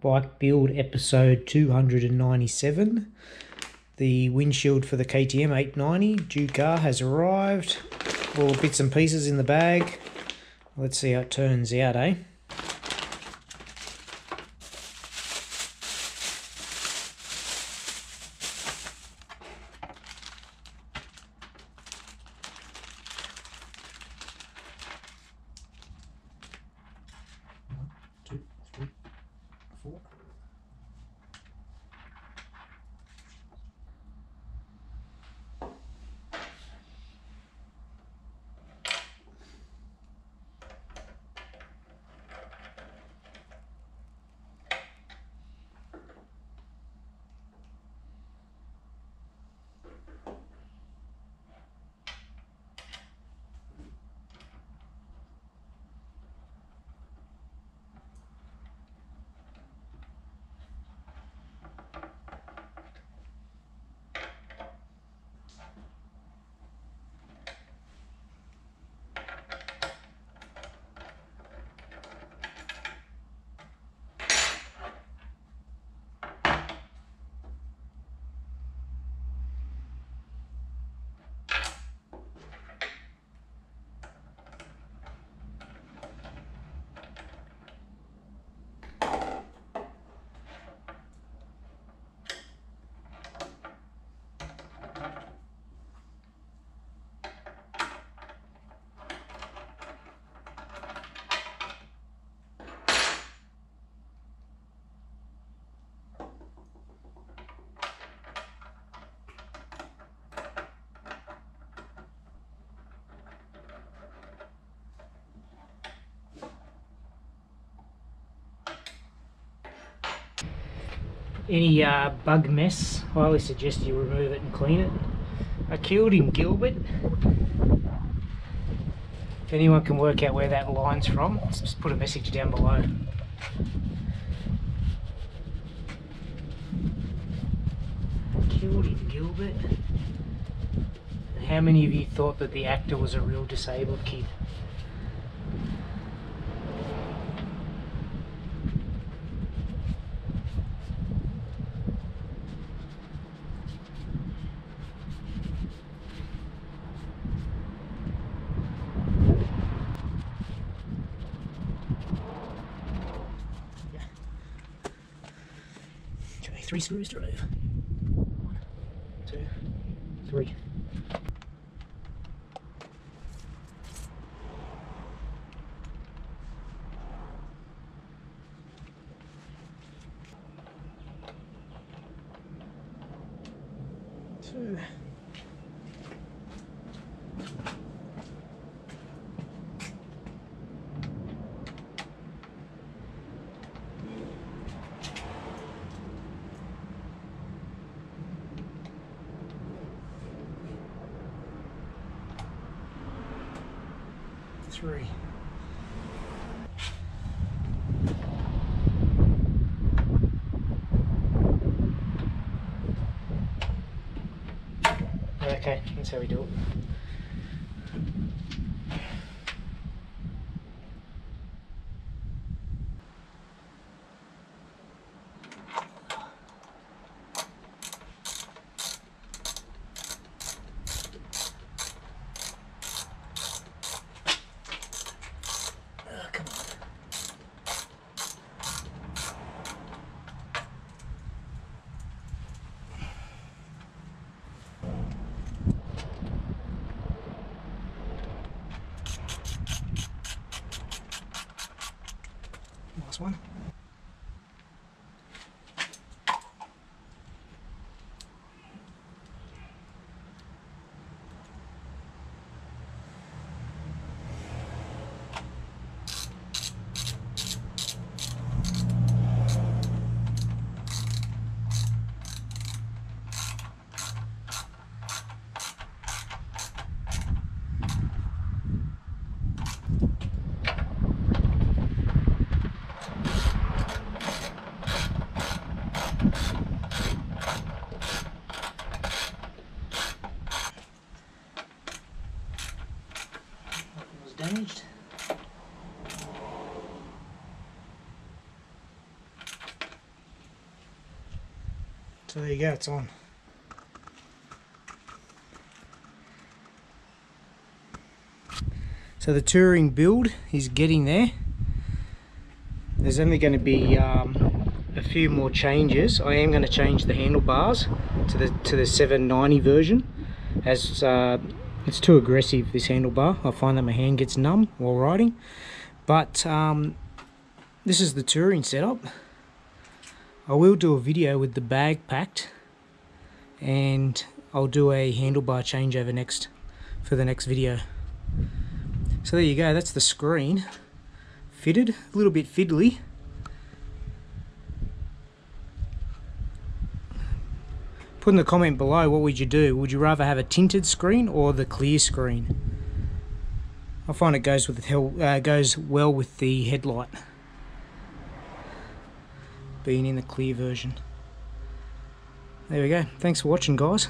Bike build episode 297. The windshield for the KTM 890 due car has arrived. All the bits and pieces in the bag. Let's see how it turns out, eh? Any bug mess, I highly suggest you remove it and clean it. I killed him, Gilbert. If anyone can work out where that line's from, just put a message down below. Killed him, Gilbert. And how many of you thought that the actor was a real disabled kid? Okay, 3 screws to remove. 1, 2, 3. Two. Three. Okay, that's how we do it. Last one. So there you go, it's on. So the touring build is getting there. There's only going to be a few more changes. I am going to change the handlebars to the 790 version, as it's too aggressive, this handlebar. I find that my hand gets numb while riding. But this is the touring setup. I will do a video with the bag packed, and I'll do a handlebar changeover for the next video. So there you go, that's the screen fitted, a little bit fiddly. Put in the comment below, what would you do? Would you rather have a tinted screen or the clear screen? I find it goes well with the headlight, being in the clear version. There we go. Thanks for watching, guys.